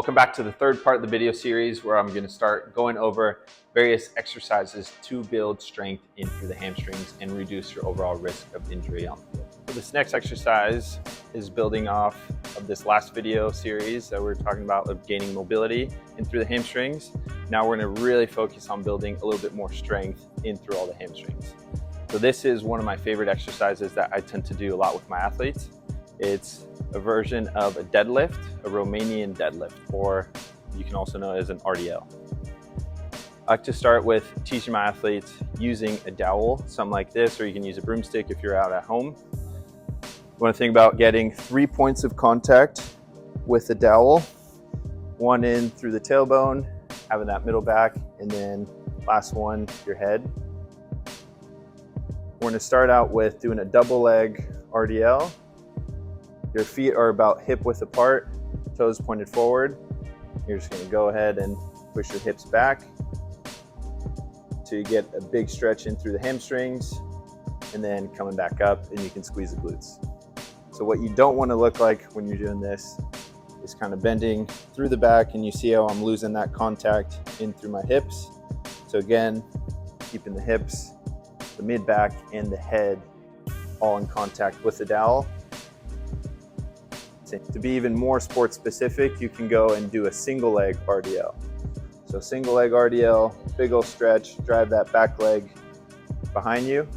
Welcome back to the third part of the video series where I'm going to start going over various exercises to build strength in through the hamstrings and reduce your overall risk of injury on the field. So this next exercise is building off of this last video series that we're talking about of gaining mobility in through the hamstrings. Now we're going to really focus on building a little bit more strength in through all the hamstrings. So this is one of my favorite exercises that I tend to do a lot with my athletes. It's a version of a deadlift, a Romanian deadlift, or you can also know it as an RDL. I like to start with teaching my athletes using a dowel, something like this, or you can use a broomstick if you're out at home. You want to think about getting 3 points of contact with the dowel, one in through the tailbone, having that middle back, and then last one, your head. We're going to start out with doing a double leg RDL. Your feet are about hip width apart, toes pointed forward. You're just going to go ahead and push your hips back until you get a big stretch in through the hamstrings, and then coming back up and you can squeeze the glutes. So what you don't want to look like when you're doing this is kind of bending through the back, and you see how I'm losing that contact in through my hips. So again, keeping the hips, the mid back, and the head all in contact with the dowel. To be even more sport specific, you can go and do a single leg RDL. So single leg RDL, big old stretch, drive that back leg behind you.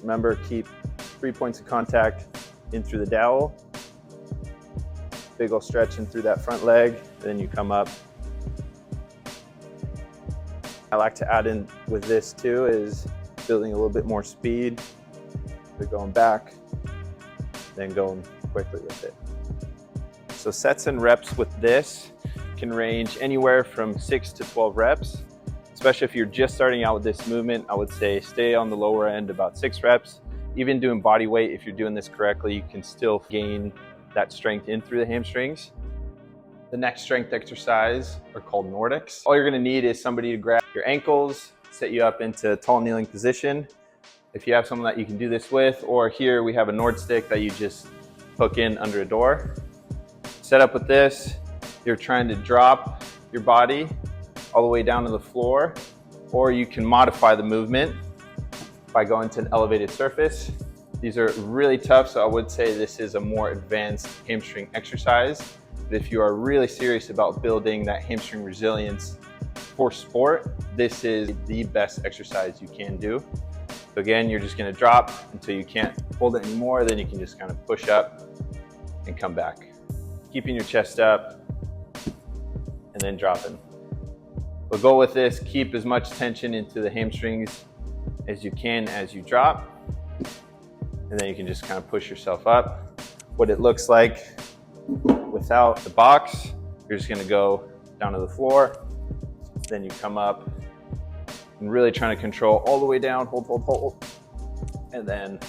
Remember, keep 3 points of contact in through the dowel. Big old stretch in through that front leg, then you come up. I like to add in with this too is building a little bit more speed. They're going back, then going quickly with it. So sets and reps with this can range anywhere from 6 to 12 reps. Especially if you're just starting out with this movement, I would say stay on the lower end, about 6 reps. Even doing body weight, if you're doing this correctly, you can still gain that strength in through the hamstrings. The next strength exercise are called Nordics. All you're gonna need is somebody to grab your ankles, set you up into a tall kneeling position. If you have someone that you can do this with, or here we have a Nord stick that you just hook in under a door. Set up with this, you're trying to drop your body all the way down to the floor, or you can modify the movement by going to an elevated surface. These are really tough, so I would say this is a more advanced hamstring exercise. But if you are really serious about building that hamstring resilience for sport, this is the best exercise you can do. So again, you're just going to drop until you can't hold it anymore. Then you can just kind of push up and come back. Keeping your chest up and then dropping. The goal with this, keep as much tension into the hamstrings as you can as you drop. And then you can just kind of push yourself up. What it looks like without the box, you're just going to go down to the floor. Then you come up and really trying to control all the way down, hold, and then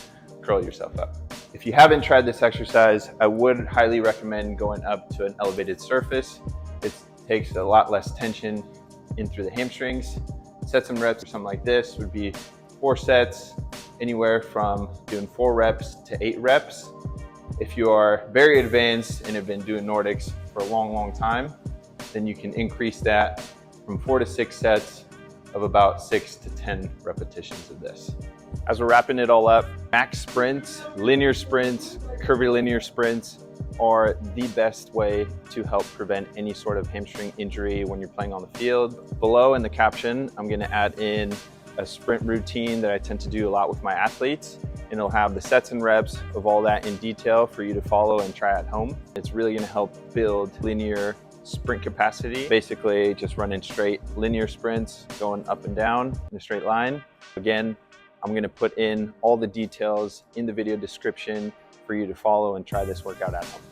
curl yourself up. If you haven't tried this exercise, I would highly recommend going up to an elevated surface. It takes a lot less tension in through the hamstrings. Sets and reps or something like this would be 4 sets, anywhere from doing 4 reps to 8 reps. If you are very advanced and have been doing Nordics for a long time, then you can increase that from 4 to 6 sets of about 6 to 10 repetitions of this. As we're wrapping it all up, max sprints, linear sprints, curvilinear sprints are the best way to help prevent any sort of hamstring injury when you're playing on the field. Below in the caption, I'm going to add in a sprint routine that I tend to do a lot with my athletes, and it'll have the sets and reps of all that in detail for you to follow and try at home. It's really going to help build linear sprint capacity, basically just running straight linear sprints, going up and down in a straight line. Again, I'm going to put in all the details in the video description for you to follow and try this workout at home.